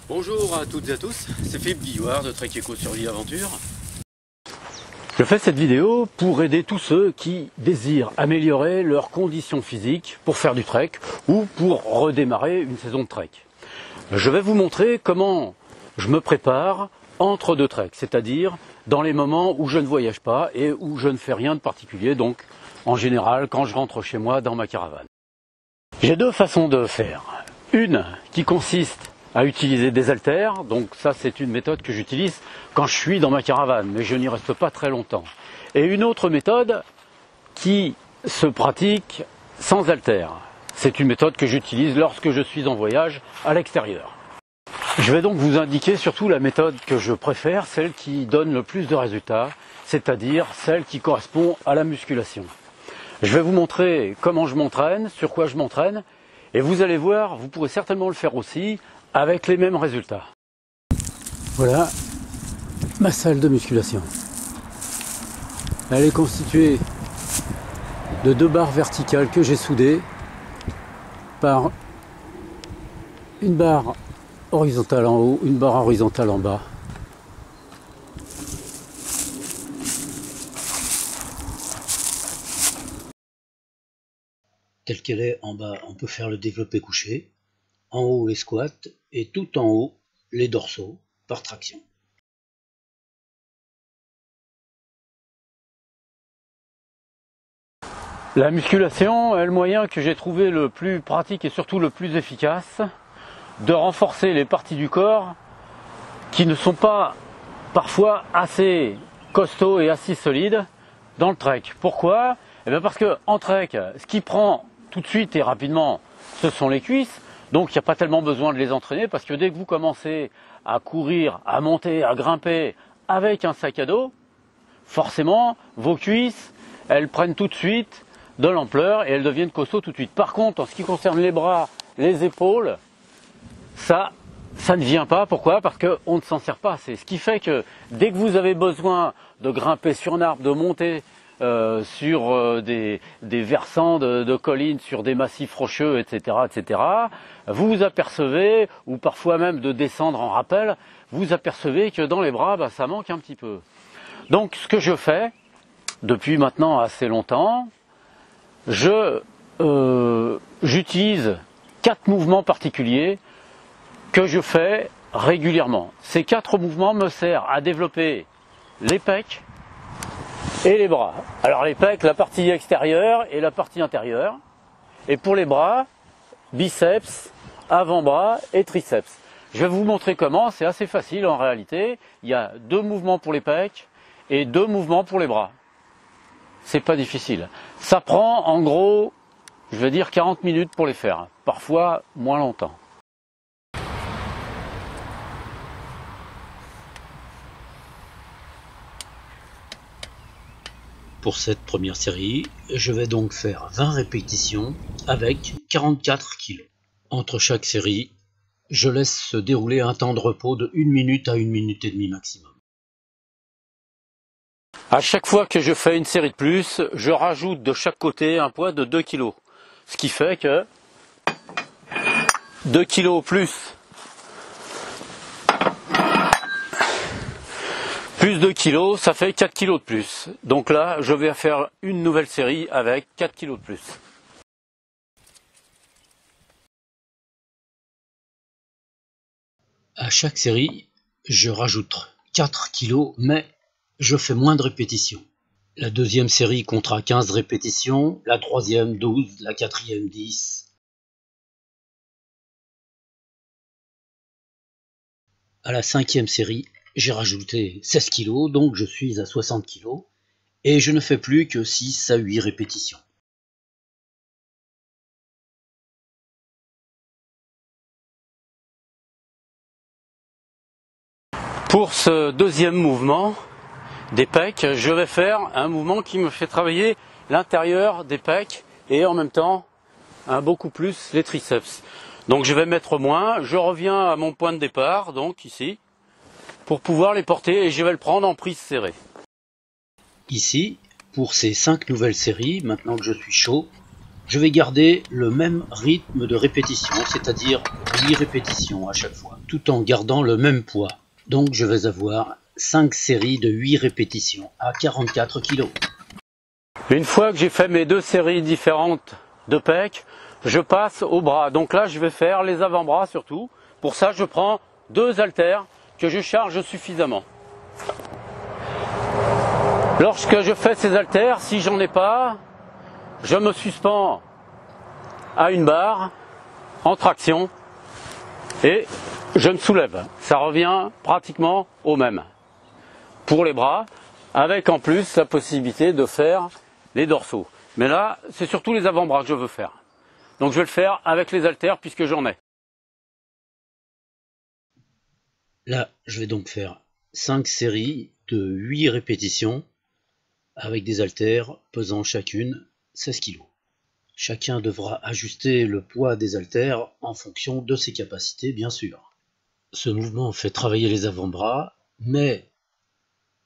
Bonjour à toutes et à tous, c'est Philippe Guillouard de Trek Eco Survie Aventure. Je fais cette vidéo pour aider tous ceux qui désirent améliorer leurs conditions physiques pour faire du trek ou pour redémarrer une saison de trek. Je vais vous montrer comment je me prépare entre deux treks, c'est-à-dire dans les moments où je ne voyage pas et où je ne fais rien de particulier, donc en général quand je rentre chez moi dans ma caravane. J'ai deux façons de faire. Une qui consiste à utiliser des haltères, donc ça c'est une méthode que j'utilise quand je suis dans ma caravane, mais je n'y reste pas très longtemps. Et une autre méthode qui se pratique sans haltères. C'est une méthode que j'utilise lorsque je suis en voyage à l'extérieur. Je vais donc vous indiquer surtout la méthode que je préfère, celle qui donne le plus de résultats, c'est-à-dire celle qui correspond à la musculation. Je vais vous montrer comment je m'entraîne, sur quoi je m'entraîne, et vous allez voir, vous pourrez certainement le faire aussi, avec les mêmes résultats. Voilà ma salle de musculation. Elle est constituée de deux barres verticales que j'ai soudées par une barre horizontale en haut, une barre horizontale en bas. Telle qu'elle est en bas, on peut faire le développé couché. En haut les squats et tout en haut les dorsaux par traction. La musculation est le moyen que j'ai trouvé le plus pratique et surtout le plus efficace de renforcer les parties du corps qui ne sont pas parfois assez costauds et assez solides dans le trek. Pourquoi? Eh bien parce que en trek, ce qui prend tout de suite et rapidement, ce sont les cuisses. Donc il n'y a pas tellement besoin de les entraîner parce que dès que vous commencez à courir, à monter, à grimper avec un sac à dos, forcément vos cuisses, elles prennent tout de suite de l'ampleur et elles deviennent costauds tout de suite. Par contre, en ce qui concerne les bras, les épaules, ça ne vient pas. Pourquoi? Parce qu'on ne s'en sert pas assez. Ce qui fait que dès que vous avez besoin de grimper sur un arbre, de monter sur des versants de collines, sur des massifs rocheux, etc., vous vous apercevez, ou parfois même de descendre en rappel, vous apercevez que dans les bras, ça manque un petit peu. Donc ce que je fais, depuis maintenant assez longtemps, j'utilise 4 mouvements particuliers que je fais régulièrement. Ces 4 mouvements me servent à développer les pecs, et les bras. Alors les pecs, la partie extérieure et la partie intérieure. Et pour les bras, biceps, avant-bras et triceps. Je vais vous montrer comment, c'est assez facile en réalité. Il y a 2 mouvements pour les pecs et 2 mouvements pour les bras. C'est pas difficile. Ça prend en gros, je vais dire 40 minutes pour les faire. Parfois moins longtemps. Pour cette première série, je vais donc faire 20 répétitions avec 44 kg. Entre chaque série, je laisse se dérouler un temps de repos de 1 minute à 1 minute et demie maximum. À chaque fois que je fais une série de plus, je rajoute de chaque côté un poids de 2 kg. Ce qui fait que 2 kg plus 2 kg, ça fait 4 kg de plus. Donc là, je vais faire une nouvelle série avec 4 kg de plus. À chaque série, je rajoute 4 kg, mais je fais moins de répétitions. La deuxième série comptera 15 répétitions, la troisième 12, la quatrième 10. À la cinquième série, j'ai rajouté 16 kg, donc je suis à 60 kg, et je ne fais plus que 6 à 8 répétitions. Pour ce deuxième mouvement des pecs, je vais faire un mouvement qui me fait travailler l'intérieur des pecs et en même temps beaucoup plus les triceps. Donc je vais mettre moins, je reviens à mon point de départ, donc ici, pour pouvoir les porter et je vais le prendre en prise serrée. Ici, pour ces 5 nouvelles séries, maintenant que je suis chaud, je vais garder le même rythme de répétition, c'est-à-dire 8 répétitions à chaque fois, tout en gardant le même poids. Donc je vais avoir 5 séries de 8 répétitions à 44 kg. Une fois que j'ai fait mes 2 séries différentes de pecs, je passe aux bras. Donc là, je vais faire les avant-bras surtout. Pour ça, je prends 2 haltères que je charge suffisamment. Lorsque je fais ces haltères, si j'en ai pas, je me suspends à une barre en traction et je me soulève. Ça revient pratiquement au même. Pour les bras, avec en plus la possibilité de faire les dorsaux. Mais là, c'est surtout les avant-bras que je veux faire. Donc je vais le faire avec les haltères puisque j'en ai. Là, je vais donc faire 5 séries de 8 répétitions avec des haltères pesant chacune 16 kg. Chacun devra ajuster le poids des haltères en fonction de ses capacités, bien sûr. Ce mouvement fait travailler les avant-bras, mais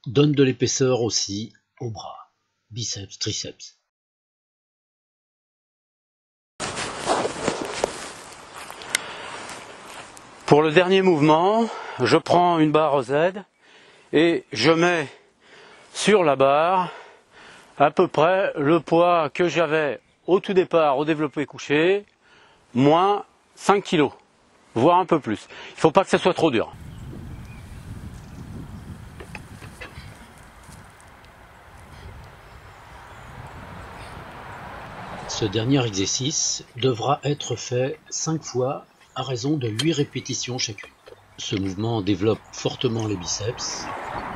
donne de l'épaisseur aussi aux bras, biceps, triceps. Pour le dernier mouvement, je prends une barre Z et je mets sur la barre à peu près le poids que j'avais au tout départ au développé couché, moins 5 kg, voire un peu plus. Il ne faut pas que ça soit trop dur. Ce dernier exercice devra être fait 5 fois à raison de 8 répétitions chacune. Ce mouvement développe fortement les biceps,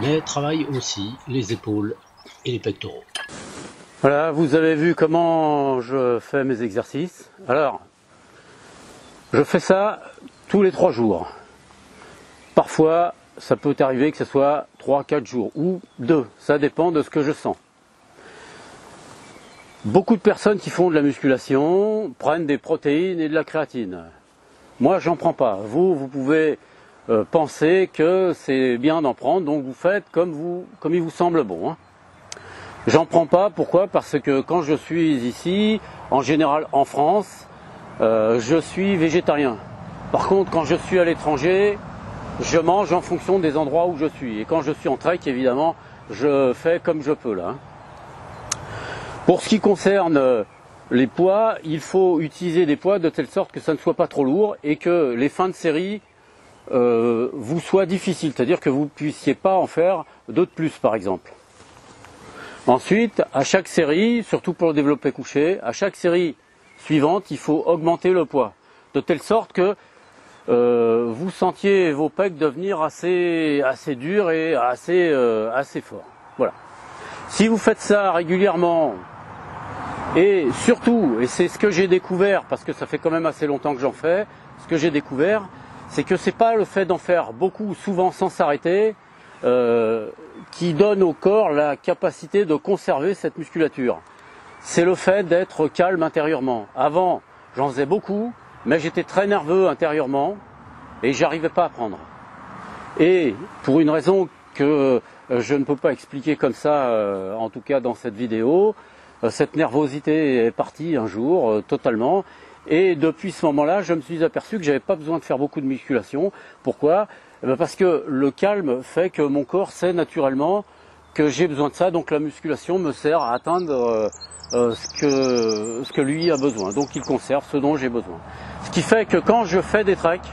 mais travaille aussi les épaules et les pectoraux. Voilà, vous avez vu comment je fais mes exercices. Alors, je fais ça tous les 3 jours. Parfois, ça peut arriver que ce soit 3-4 jours ou 2, ça dépend de ce que je sens. Beaucoup de personnes qui font de la musculation prennent des protéines et de la créatine. Moi, j'en prends pas. Vous pouvez penser que c'est bien d'en prendre, donc vous faites comme il vous semble bon. J'en prends pas, pourquoi? Parce que quand je suis ici, en général en France, je suis végétarien. Par contre, quand je suis à l'étranger, je mange en fonction des endroits où je suis. Et quand je suis en trek, évidemment, je fais comme je peux là. Pour ce qui concerne les poids, il faut utiliser des poids de telle sorte que ça ne soit pas trop lourd et que les fins de série vous soient difficiles, c'est-à-dire que vous ne puissiez pas en faire 2 de plus par exemple. Ensuite, à chaque série, surtout pour le développé couché, à chaque série suivante, il faut augmenter le poids, de telle sorte que vous sentiez vos pecs devenir assez durs et assez forts. Voilà. Si vous faites ça régulièrement, et surtout, et c'est ce que j'ai découvert, parce que ça fait quand même assez longtemps que j'en fais, ce que j'ai découvert, c'est que c'est pas le fait d'en faire beaucoup, souvent sans s'arrêter, qui donne au corps la capacité de conserver cette musculature. C'est le fait d'être calme intérieurement. Avant, j'en faisais beaucoup, mais j'étais très nerveux intérieurement et j'arrivais pas à prendre. Et pour une raison que je ne peux pas expliquer comme ça, en tout cas dans cette vidéo, cette nervosité est partie un jour totalement. Et depuis ce moment-là, je me suis aperçu que j'avais pas besoin de faire beaucoup de musculation. Pourquoi? Parce que le calme fait que mon corps sait naturellement que j'ai besoin de ça. Donc la musculation me sert à atteindre ce que lui a besoin. Donc il conserve ce dont j'ai besoin. Ce qui fait que quand je fais des treks,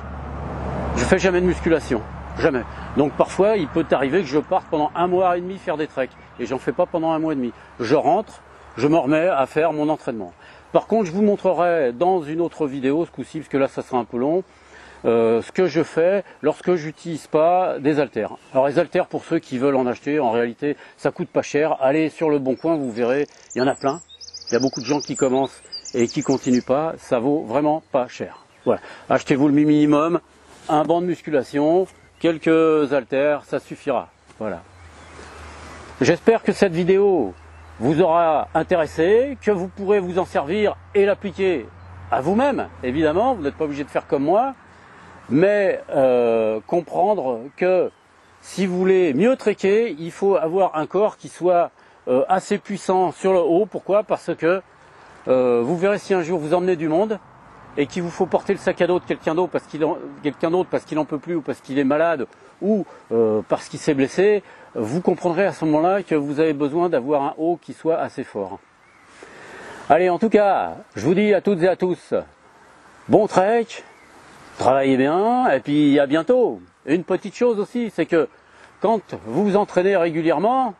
je fais jamais de musculation. Jamais. Donc parfois, il peut arriver que je parte pendant 1 mois et demi faire des treks. Et j'en fais pas pendant 1 mois et demi. Je rentre, je me remets à faire mon entraînement. Par contre, je vous montrerai dans une autre vidéo, ce coup-ci, parce que là, ça sera un peu long, ce que je fais lorsque j'utilise pas des haltères. Alors les haltères, pour ceux qui veulent en acheter, en réalité, ça coûte pas cher. Allez sur le Bon Coin, vous verrez, il y en a plein. Il y a beaucoup de gens qui commencent et qui continuent pas. Ça vaut vraiment pas cher. Voilà. Achetez-vous le minimum, un banc de musculation, quelques haltères, ça suffira. Voilà. J'espère que cette vidéo vous aura intéressé, que vous pourrez vous en servir et l'appliquer à vous-même, évidemment, vous n'êtes pas obligé de faire comme moi, mais comprendre que si vous voulez mieux trekker, il faut avoir un corps qui soit assez puissant sur le haut. Pourquoi? Parce que vous verrez, si un jour vous emmenez du monde et qu'il vous faut porter le sac à dos de quelqu'un d'autre parce qu'il n'en peut plus, ou parce qu'il est malade, ou parce qu'il s'est blessé, vous comprendrez à ce moment-là que vous avez besoin d'avoir un haut qui soit assez fort. Allez, en tout cas, je vous dis à toutes et à tous, bon trek, travaillez bien, et puis à bientôt. Une petite chose aussi, c'est que quand vous vous entraînez régulièrement,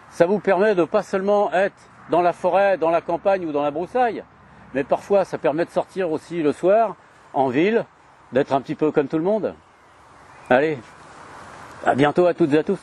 ça vous permet de pas seulement être dans la forêt, dans la campagne ou dans la broussaille, mais parfois ça permet de sortir aussi le soir, en ville, d'être un petit peu comme tout le monde. Allez, à bientôt à toutes et à tous.